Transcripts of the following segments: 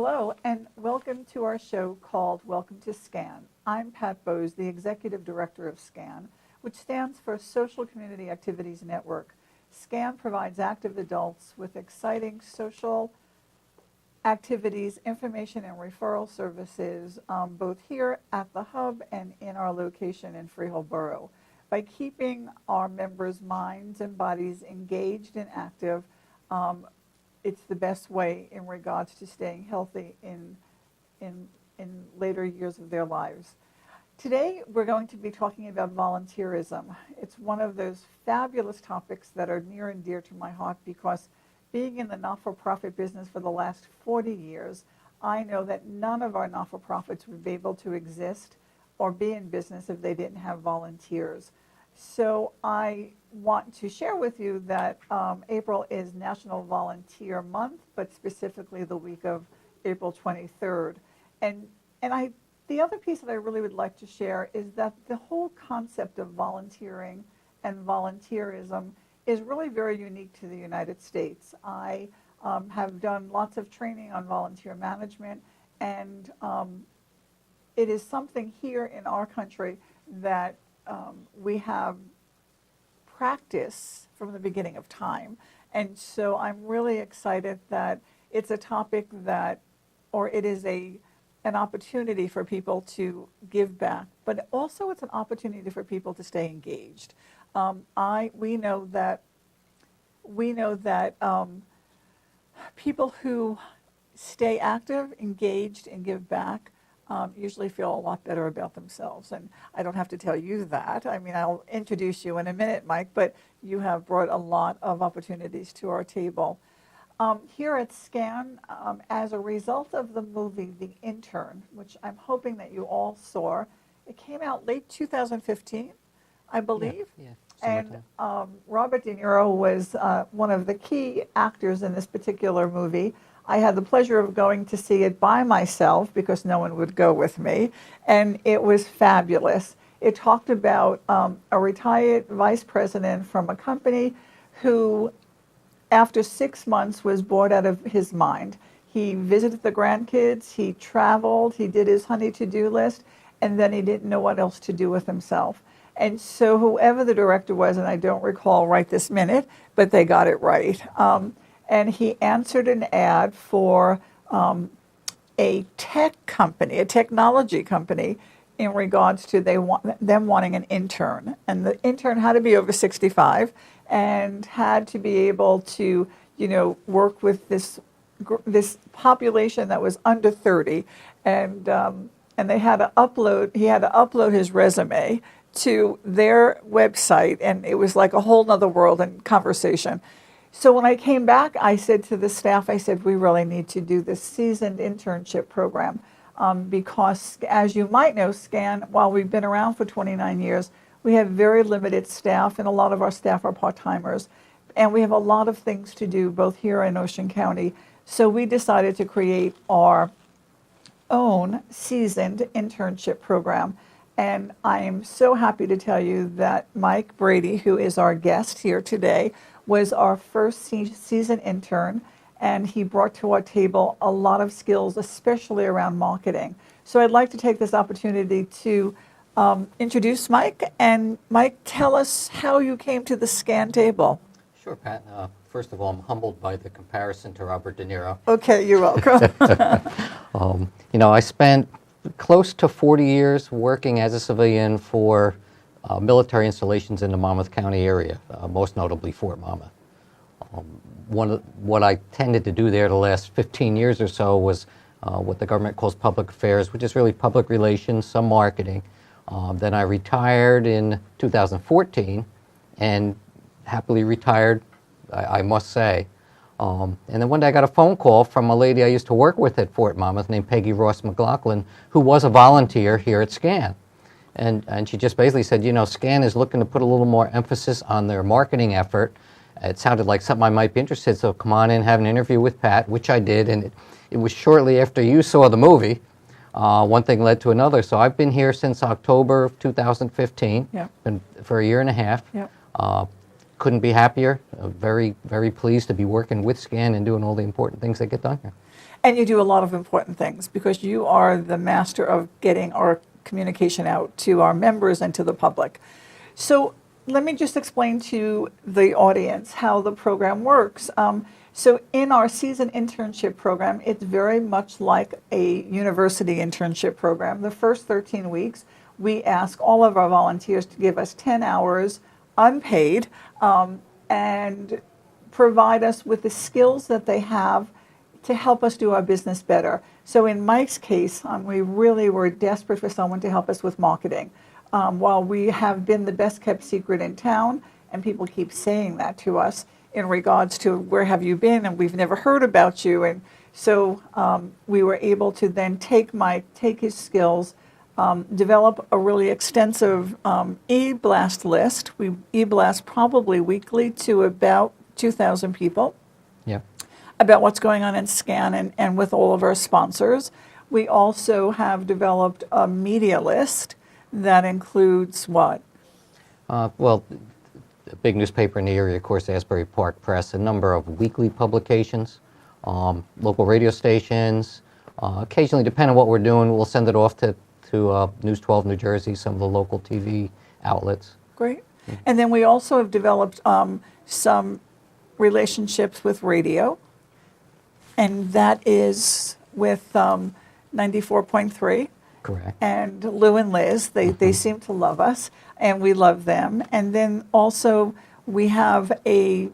Hello, and welcome to our show called Welcome to SCAN. I'm Pat Bohse, the Executive Director of SCAN, which stands for Social Community Activities Network. SCAN provides active adults with exciting social activities, information, and referral services, both here at the Hub and in our location in Freehold Borough. By keeping our members' minds and bodies engaged and active, it's the best way in regards to staying healthy in later years of their lives. Today, we're going to be talking about volunteerism. It's one of those fabulous topics that are near and dear to my heart because being in the not-for-profit business for the last 40 years, I know that none of our not-for-profits would be able to exist or be in business if they didn't have volunteers. So I want to share with you that April is National Volunteer Month, but specifically the week of April 23rd. And the other piece that I really would like to share is that the whole concept of volunteering and volunteerism is really very unique to the United States. I have done lots of training on volunteer management, and it is something here in our country that we have practice from the beginning of time. And so I'm really excited that it's a topic that, or it is an opportunity for people to give back, but also it's an opportunity for people to stay engaged. We know that people who stay active, engaged, and give back usually feel a lot better about themselves. And I don't have to tell you that. I mean, I'll introduce you in a minute, Mike, but you have brought a lot of opportunities to our table. Here at SCAN, as a result of the movie The Intern, which I'm hoping that you all saw, it came out late 2015, I believe. Yeah. And Robert De Niro was one of the key actors in this particular movie. I had the pleasure of going to see it by myself because no one would go with me, and it was fabulous. It talked about a retired vice president from a company who, after 6 months, was bored out of his mind. He visited the grandkids, he traveled, he did his honey to-do list, and then he didn't know what else to do with himself. And so whoever the director was, and I don't recall right this minute, but they got it right. And he answered an ad for a tech company, a technology company, in regards to them wanting an intern. And the intern had to be over 65 and had to be able to, work with this population that was under 30. And they had to upload, he had to upload his resume to their website, and it was like a whole nother world and conversation. So when I came back, I said to the staff, we really need to do this seasoned internship program because, as you might know, SCAN, while we've been around for 29 years, we have very limited staff, and a lot of our staff are part-timers. And we have a lot of things to do, both here in Ocean County. So we decided to create our own seasoned internship program. And I am so happy to tell you that Mike Brady, who is our guest here today, was our first season intern, and he brought to our table a lot of skills, especially around marketing. So I'd like to take this opportunity to introduce Mike. And Mike, tell us how you came to the SCAN table. Sure, Pat. First of all, I'm humbled by the comparison to Robert De Niro. Okay, you're welcome. I spent close to 40 years working as a civilian for military installations in the Monmouth County area, most notably Fort Monmouth. What I tended to do there the last 15 years or so was what the government calls public affairs, which is really public relations, some marketing. Then I retired in 2014 and happily retired, I must say. And then one day I got a phone call from a lady I used to work with at Fort Monmouth named Peggy Ross McLaughlin, who was a volunteer here at SCAN. And she just basically said, SCAN is looking to put a little more emphasis on their marketing effort. It sounded like something I might be interested in, so come on in, have an interview with Pat, which I did. And it was shortly after you saw the movie. One thing led to another. So I've been here since October of 2015, Yep. been for a year and a half. Yep. couldn't be happier. Very, very pleased to be working with SCAN and doing all the important things that get done here. And you do a lot of important things because you are the master of getting our communication out to our members and to the public. So let me just explain to the audience how the program works. So in our season internship program, it's very much like a university internship program. The first 13 weeks, we ask all of our volunteers to give us 10 hours unpaid and provide us with the skills that they have to help us do our business better. So in Mike's case, we really were desperate for someone to help us with marketing. While we have been the best kept secret in town, and people keep saying that to us in regards to where have you been, and we've never heard about you. And so we were able to then take Mike, take his skills, develop a really extensive e-blast list. We e-blast probably weekly to about 2,000 people. Yeah. About what's going on in SCAN and with all of our sponsors. We also have developed a media list that includes what? Well, a big newspaper in the area, of course, Asbury Park Press, a number of weekly publications, local radio stations. Occasionally, depending on what we're doing, we'll send it off to News 12 New Jersey, some of the local TV outlets. Great. And then we also have developed some relationships with radio. And that is with 94.3. Correct. And Lou and Liz, they seem to love us, and we love them. And then also we have a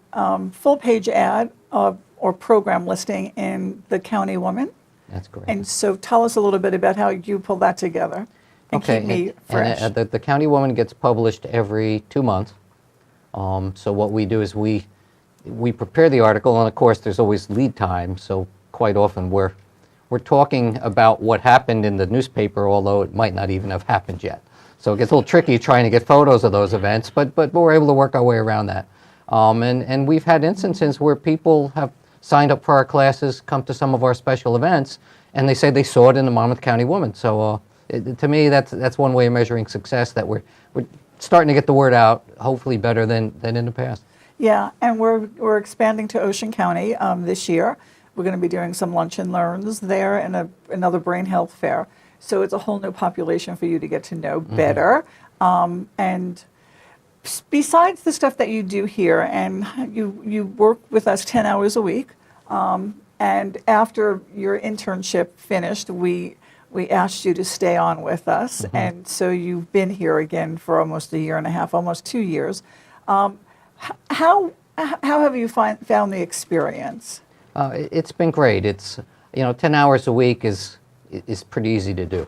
full-page ad or program listing in the County Woman. That's correct. And so tell us a little bit about how you pull that together and keep me fresh. And the County Woman gets published every 2 months. So what we do is we prepare the article, and of course there's always lead time, so quite often we're talking about what happened in the newspaper, although it might not even have happened yet. So it gets a little tricky trying to get photos of those events, but we're able to work our way around that. And we've had instances where people have signed up for our classes, come to some of our special events, and they say they saw it in the Monmouth County Woman. So to me, that's one way of measuring success, that we're starting to get the word out, hopefully better than in the past. Yeah, and we're expanding to Ocean County this year. We're going to be doing some lunch and learns there and another brain health fair. So it's a whole new population for you to get to know better. And besides the stuff that you do here, and you work with us 10 hours a week, and after your internship finished, we asked you to stay on with us. And so you've been here again for almost a year and a half, almost 2 years. How have you found the experience? It's been great. It's 10 hours a week is pretty easy to do.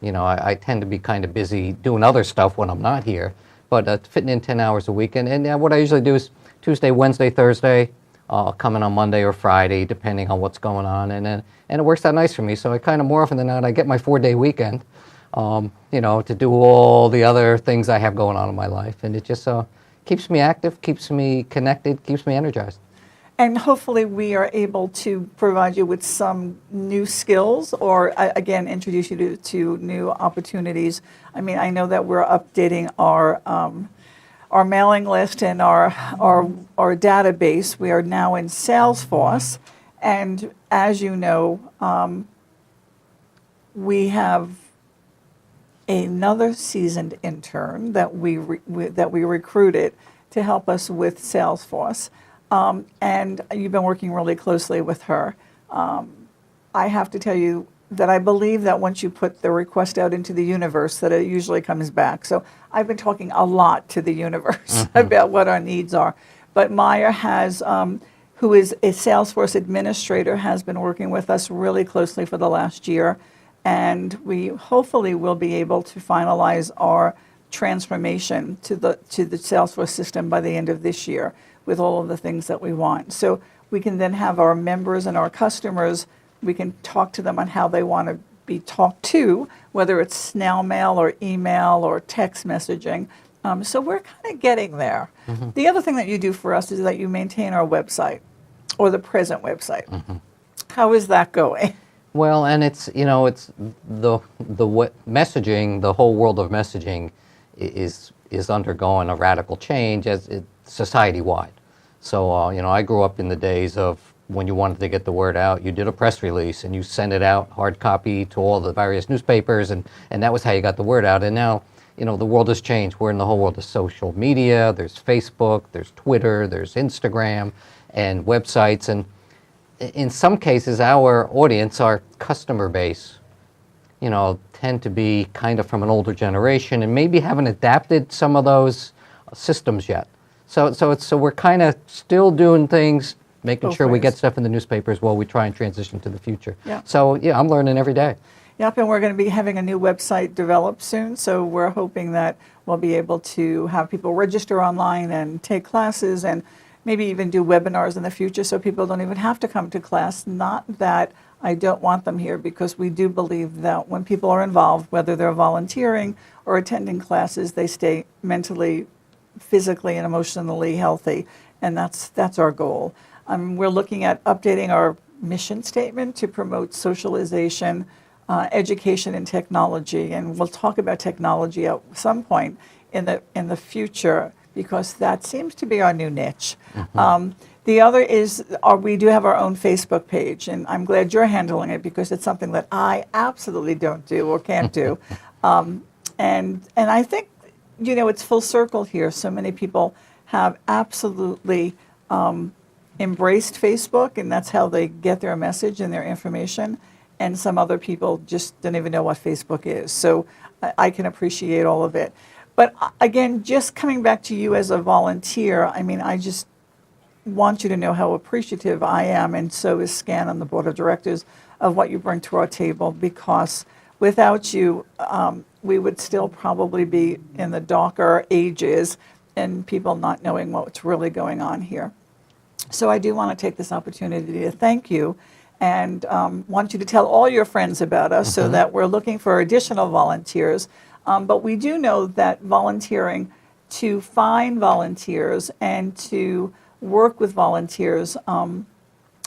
I tend to be kind of busy doing other stuff when I'm not here, but fitting in 10 hours a week. And what I usually do is Tuesday, Wednesday, Thursday, come in on Monday or Friday, depending on what's going on, and it works out nice for me. So I kind of more often than not I get my 4-day weekend, to do all the other things I have going on in my life, and it just keeps me active, keeps me connected, keeps me energized. And hopefully we are able to provide you with some new skills or, again, introduce you to new opportunities. I mean, I know that we're updating our mailing list and our database. We are now in Salesforce. And as you know, we have another seasoned intern that we recruited to help us with Salesforce. And you've been working really closely with her. I have to tell you that I believe that once you put the request out into the universe, that it usually comes back. So I've been talking a lot to the universe about what our needs are. But Maya has, who is a Salesforce administrator, has been working with us really closely for the last year. And we hopefully will be able to finalize our transformation to the Salesforce system by the end of this year, with all of the things that we want. So we can then have our members and our customers, we can talk to them on how they want to be talked to, whether it's snail mail or email or text messaging. So we're kind of getting there. The other thing that you do for us is that you maintain our website, or the present website. How is that going? Well, and it's the messaging, the whole world of messaging is undergoing a radical change, as society-wide. So, you know, I grew up in the days of when you wanted to get the word out, you did a press release and you sent it out hard copy to all the various newspapers, and that was how you got the word out. And now, you know, the world has changed. We're in the whole world of social media. There's Facebook, there's Twitter, there's Instagram, and websites. And in some cases, our audience, our customer base, you know, tend to be kind of from an older generation and maybe haven't adapted some of those systems yet. So we're kind of still doing things, making sure we get stuff in the newspapers while we try and transition to the future. Yeah. So, yeah, I'm learning every day. Yep, and we're going to be having a new website developed soon, so we're hoping that we'll be able to have people register online and take classes and maybe even do webinars in the future so people don't even have to come to class. Not that I don't want them here, because we do believe that when people are involved, whether they're volunteering or attending classes, they stay mentally, physically, and emotionally healthy, and that's our goal. We're looking at updating our mission statement to promote socialization, education, and technology, and we'll talk about technology at some point in the future, because that seems to be our new niche. Mm-hmm. The other is we do have our own Facebook page, and I'm glad you're handling it, because it's something that I absolutely don't do or can't do. And I think, you know, it's full circle here. So many people have absolutely embraced Facebook, and that's how they get their message and their information. And some other people just don't even know what Facebook is. So I can appreciate all of it. But again, just coming back to you as a volunteer, I mean, I just want you to know how appreciative I am, and so is SCAN and the Board of Directors, of what you bring to our table, because without you, we would still probably be in the darker ages and people not knowing what's really going on here. So I do want to take this opportunity to thank you, and want you to tell all your friends about us, so that we're looking for additional volunteers. But we do know that volunteering, to find volunteers and to work with volunteers,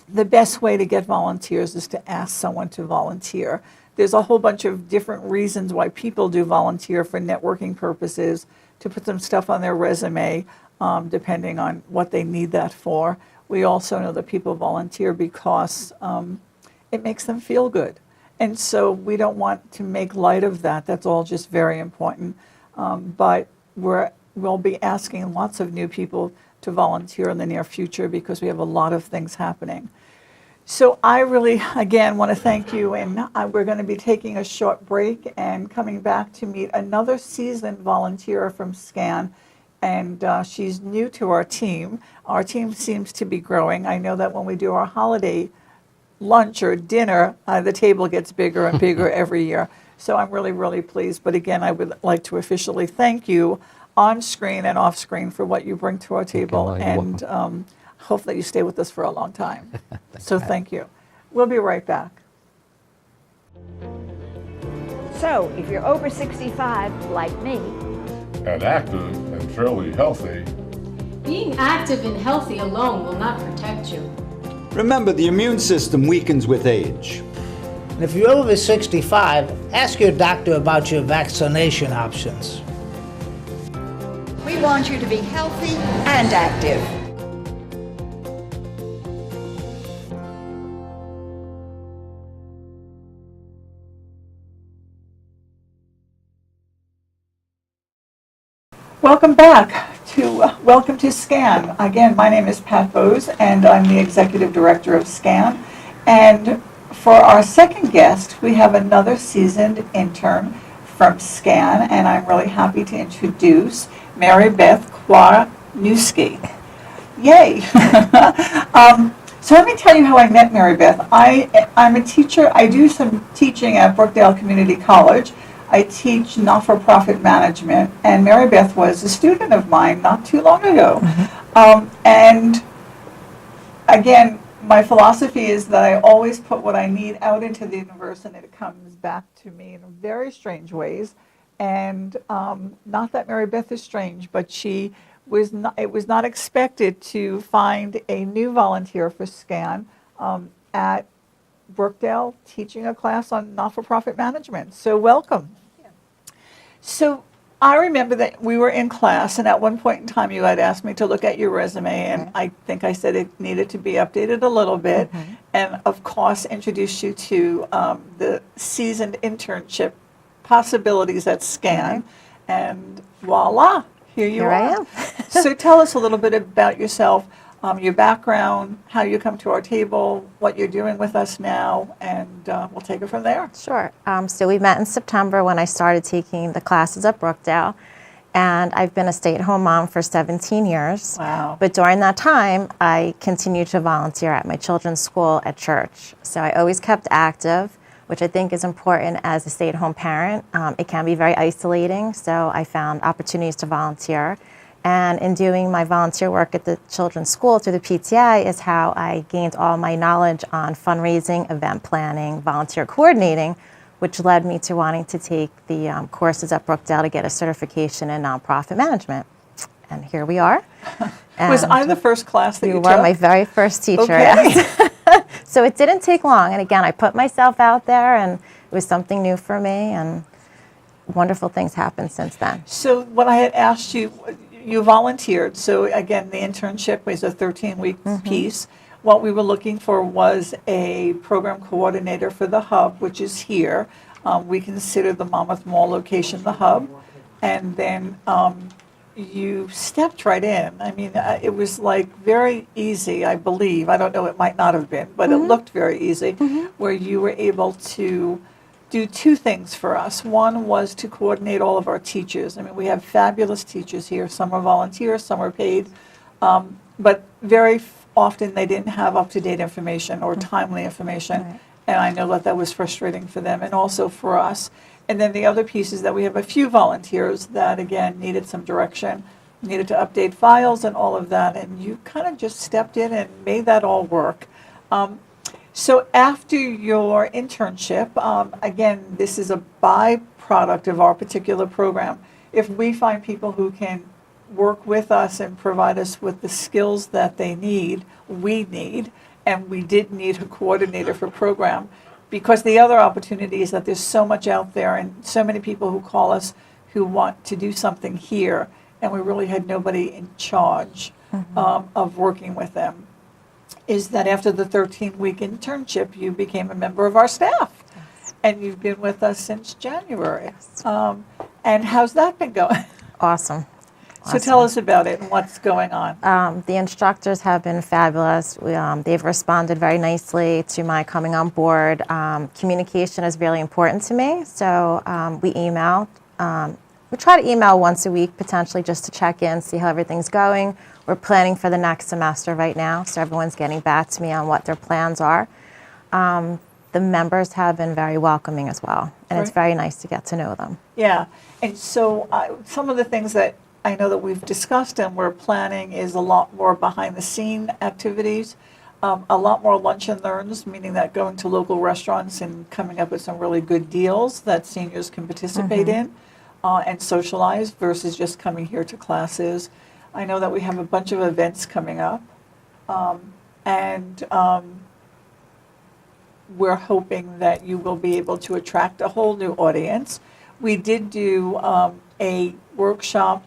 the best way to get volunteers is to ask someone to volunteer. There's a whole bunch of different reasons why people do volunteer: for networking purposes, to put some stuff on their resume, depending on what they need that for. We also know that people volunteer because it makes them feel good. And so we don't want to make light of that. That's all just very important. But we'll be asking lots of new people to volunteer in the near future, because we have a lot of things happening. So I really, again, want to thank you, and we're going to be taking a short break and coming back to meet another seasoned volunteer from SCAN, and she's new to our team. Our team seems to be growing. I know that when we do our holiday lunch or dinner, the table gets bigger and bigger every year. So I'm really, really pleased. But again, I would like to officially thank you on screen and off screen for what you bring to our table, and hope that you stay with us for a long time. So thank you. We'll be right back. So if you're over 65, like me, and active and fairly healthy, being active and healthy alone will not protect you. Remember, the immune system weakens with age. And if you're over 65, ask your doctor about your vaccination options. We want you to be healthy and active. Welcome back to Welcome to SCAN. Again, my name is Pat Bohse, and I'm the Executive Director of SCAN. And for our second guest, we have another seasoned intern from SCAN, and I'm really happy to introduce Marybeth Kwapniewski. Yay! So let me tell you how I met Marybeth. I'm a teacher. I do some teaching at Brookdale Community College. I teach not-for-profit management, and Marybeth was a student of mine not too long ago. And again, my philosophy is that I always put what I need out into the universe, and it comes back to me in very strange ways. And not that Marybeth is strange, but it was not expected to find a new volunteer for SCAN at Brookdale teaching a class on not-for-profit management. So welcome. So I remember that we were in class, and at one point in time, you had asked me to look at your resume, and I think I said it needed to be updated a little bit, and of course, introduced you to the seasoned internship possibilities at SCAN, and voila, here you Here I are. am. So tell us a little bit about yourself, your background, how you come to our table, what you're doing with us now, and we'll take it from there. Sure. So we met in September when I started taking the classes at Brookdale, and I've been a stay-at-home mom for 17 years. Wow. But during that time, I continued to volunteer at my children's school at church. So I always kept active, which I think is important as a stay-at-home parent. It can be very isolating, so I found opportunities to volunteer. And in doing my volunteer work at the children's school through the PTA is how I gained all my knowledge on fundraising, event planning, volunteer coordinating, which led me to wanting to take the courses at Brookdale to get a certification in nonprofit management. And here we are. Was I the first class that you You took? were my very first teacher. Okay. Yes. So it didn't take long. And again, I put myself out there, and it was something new for me, and wonderful things happened since then. So when I had asked you, you volunteered. So again, the internship was a 13-week piece. What we were looking for was a program coordinator for the hub, which is here. We consider the Monmouth Mall location the hub. And then you stepped right in. I mean, it was like very easy, I believe. I don't know, it might not have been, but it looked very easy, where you were able to do two things for us. One was to coordinate all of our teachers. I mean, we have fabulous teachers here. Some are volunteers, some are paid, but very often they didn't have up-to-date information or timely information, and I know that that was frustrating for them and also for us. And then the other piece is that we have a few volunteers that, again, needed some direction, needed to update files and all of that, and you kind of just stepped in and made that all work. So after your internship, again, this is a byproduct of our particular program. If we find people who can work with us and provide us with the skills that they need, we need, and we did need a coordinator for program, because the other opportunity is that there's so much out there and so many people who call us who want to do something here, and we really had nobody in charge of working with them. Is that after the 13-week internship, you became a member of our staff. Yes. And you've been with us since January. Yes. And how's that been going? Awesome. So tell us about it and what's going on. The instructors have been fabulous. They've responded very nicely to my coming on board. Communication is really important to me, so we email. We try to email once a week, potentially, just to check in, see how everything's going. We're planning for the next semester right now, so everyone's getting back to me on what their plans are. The members have been very welcoming as well, and it's very nice to get to know them. Yeah, and so some of the things that I know that we've discussed and we're planning is a lot more behind-the-scene activities, a lot more lunch and learns, meaning that going to local restaurants and coming up with some really good deals that seniors can participate in and socialize versus just coming here to classes. I know that we have a bunch of events coming up, and we're hoping that you will be able to attract a whole new audience. We did do a workshop.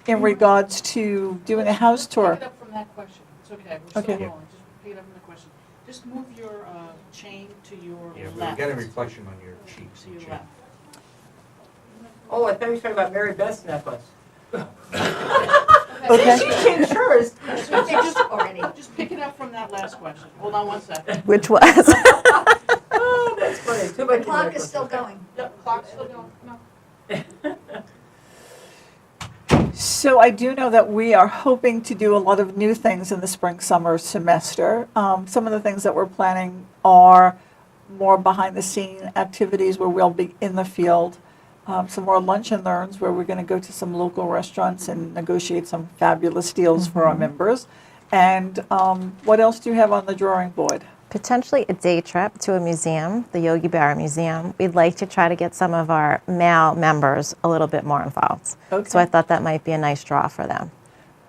In regards to doing a house tour. Pick it up from that question. It's okay. We're still going. Just pick it up from the question. Just move your chain to your left. We've got a reflection on your cheeks. To your left. Oh, I thought you were talking about Mary Beth's necklace. Okay. She changed hers. Just pick it up from that last question. Hold on one second. Which was? Oh, that's funny. Too much. The clock is still going. Yep, clock's still going. No. So I do know that we are hoping to do a lot of new things in the spring-summer semester. Some of the things that we're planning are more behind-the-scene activities where we'll be in the field, some more lunch and learns where we're going to go to some local restaurants and negotiate some fabulous deals for our members. And what else do you have on the drawing board? Potentially a day trip to a museum, the Yogi Berra Museum. We'd like to try to get some of our male members a little bit more involved. Okay. So I thought that might be a nice draw for them.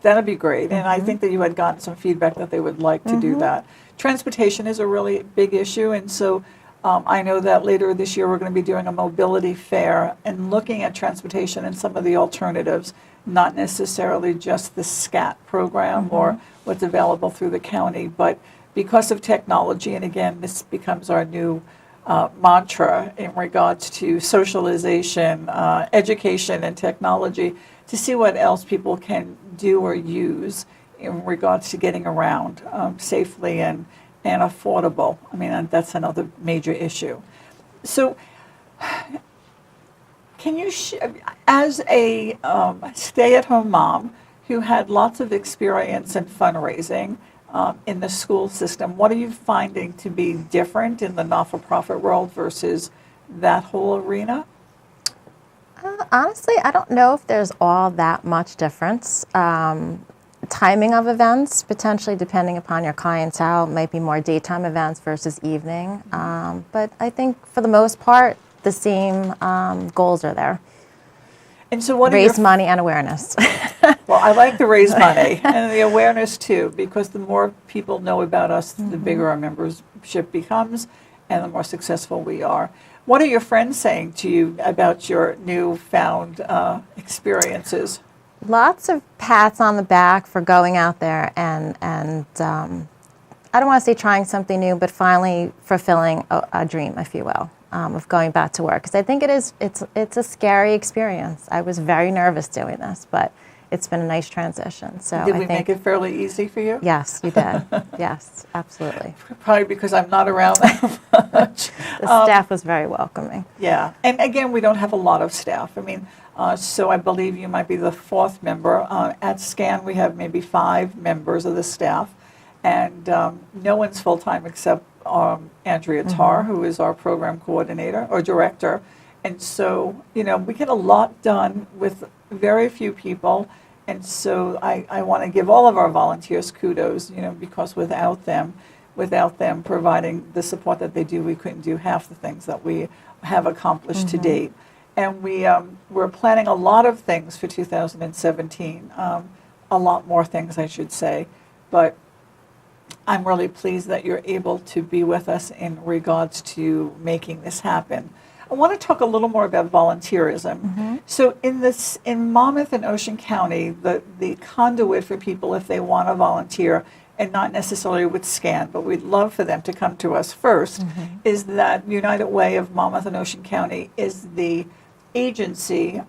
That'd be great. And I think that you had gotten some feedback that they would like to do that. Transportation is a really big issue, and so I know that later this year we're going to be doing a mobility fair and looking at transportation and some of the alternatives, not necessarily just the SCAT program or what's available through the county, but because of technology, and again, this becomes our new mantra in regards to socialization, education, and technology, to see what else people can do or use in regards to getting around safely and affordable. I mean, that's another major issue. So, can you, as a stay-at-home mom who had lots of experience in fundraising in the school system, what are you finding to be different in the not-for-profit world versus that whole arena? Honestly, I don't know if there's all that much difference. Timing of events, potentially depending upon your clientele, might be more daytime events versus evening. But I think for the most part, the same goals are there. And so what raise money and awareness. Well, I like the raise money and the awareness too, because the more people know about us, the bigger our membership becomes and the more successful we are. What are your friends saying to you about your newfound experiences? Lots of pats on the back for going out there and I don't want to say trying something new, but finally fulfilling a dream, if you will, of going back to work. Because I think it's a scary experience. I was very nervous doing this, but it's been a nice transition. So did we make it fairly easy for you? Yes, you did. Yes, absolutely. Probably because I'm not around that much. The staff was very welcoming. Yeah, and again, we don't have a lot of staff. I mean, so I believe you might be the fourth member. At SCAN, we have maybe 5 members of the staff, and no one's full-time except Andrea Tarr, who is our program coordinator or director. And so, you know, we get a lot done with very few people. And so I want to give all of our volunteers kudos, you know, because without them providing the support that they do, we couldn't do half the things that we have accomplished to date. And we're planning a lot of things for 2017, a lot more things, I should say. But I'm really pleased that you're able to be with us in regards to making this happen. I want to talk a little more about volunteerism. So in Monmouth and Ocean County, the conduit for people if they want to volunteer, and not necessarily with SCAN, but we'd love for them to come to us first, is that United Way of Monmouth and Ocean County is the agency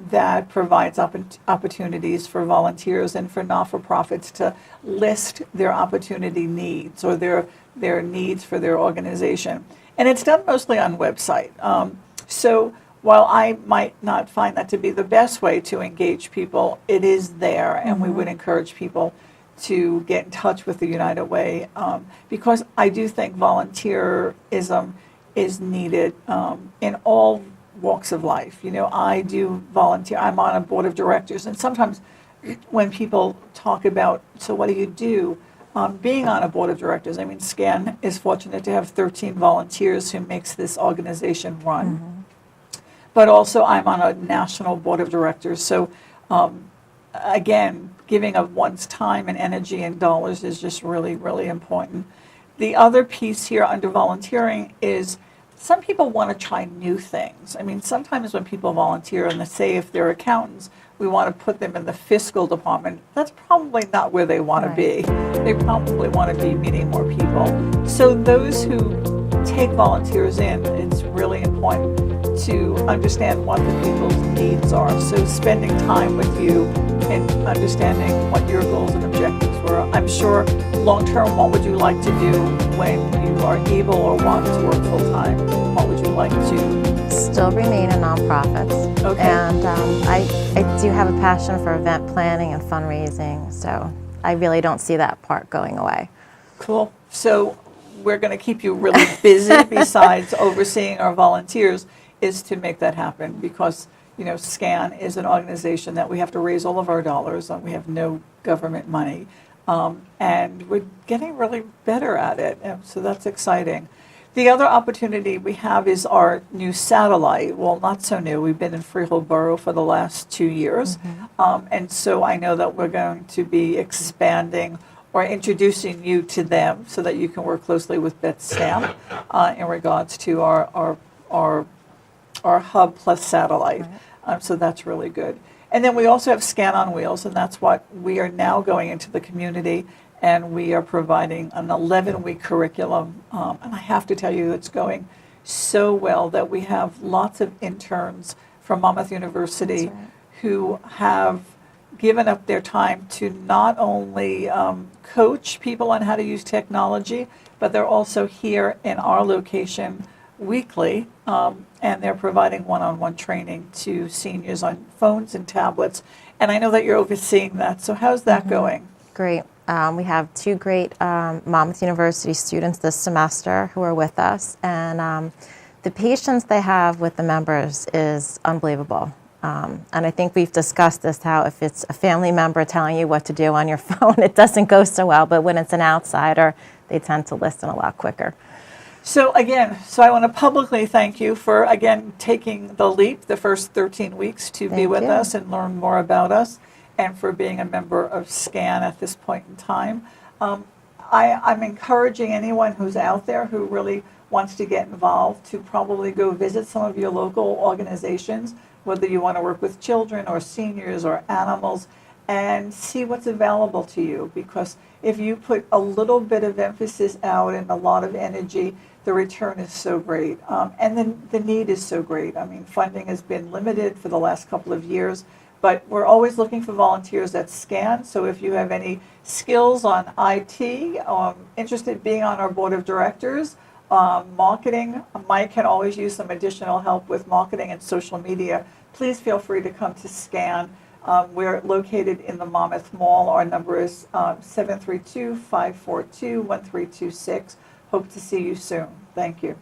that provides opportunities for volunteers and for not-for-profits to list their opportunity needs or their needs for their organization. And it's done mostly on website. So while I might not find that to be the best way to engage people, it is there, and we would encourage people to get in touch with the United Way because I do think volunteerism is needed in all walks of life. You know, I do volunteer. I'm on a board of directors, and sometimes when people talk about, so what do you do? Being on a board of directors, I mean, SCAN is fortunate to have 13 volunteers who makes this organization run. But also I'm on a national board of directors. So again, giving of one's time and energy and dollars is just really, really important. The other piece here under volunteering is some people want to try new things. I mean, sometimes when people volunteer, and let's say if they're accountants, we want to put them in the fiscal department. That's probably not where they want to be. They probably want to be meeting more people. So those who take volunteers in, it's really important to understand what the people's needs are. So spending time with you and understanding what your goals and objectives were. I'm sure long-term, what would you like to do when you are able or want to work full-time? What would you like to? Still remain a nonprofit. Okay. And I do have a passion for event planning and fundraising, so I really don't see that part going away. Cool. So we're going to keep you really busy besides overseeing our volunteers is to make that happen because, you know, SCAN is an organization that we have to raise all of our dollars on. We have no government money. And we're getting really better at it. And so that's exciting. The other opportunity we have is our new satellite. Well, not so new. We've been in Freehold Borough for the last 2 years. And so I know that we're going to be expanding or introducing you to them so that you can work closely with Beth Stamp in regards to our hub plus satellite. So that's really good. And then we also have Scan on Wheels, and that's what we are now going into the community, and we are providing an 11-week curriculum. And I have to tell you, it's going so well that we have lots of interns from Monmouth University who have given up their time to not only coach people on how to use technology, but they're also here in our location weekly, and they're providing one-on-one training to seniors on phones and tablets. And I know that you're overseeing that, so how's that going? Great. We have 2 great Monmouth University students this semester who are with us, and the patience they have with the members is unbelievable. And I think we've discussed this, how if it's a family member telling you what to do on your phone, it doesn't go so well, but when it's an outsider, they tend to listen a lot quicker. So again, I want to publicly thank you for, again, taking the leap the first 13 weeks to be with us and learn more about us, and for being a member of SCAN at this point in time. I'm encouraging anyone who's out there who really wants to get involved to probably go visit some of your local organizations, whether you want to work with children or seniors or animals, and see what's available to you. Because if you put a little bit of emphasis out and a lot of energy, the return is so great. And then the need is so great. I mean, funding has been limited for the last couple of years, but we're always looking for volunteers at SCAN. So if you have any skills on IT, interested in being on our board of directors, marketing, Mike can always use some additional help with marketing and social media. Please feel free to come to SCAN. We're located in the Monmouth Mall. Our number is 732-542-1326. Hope to see you soon. Thank you.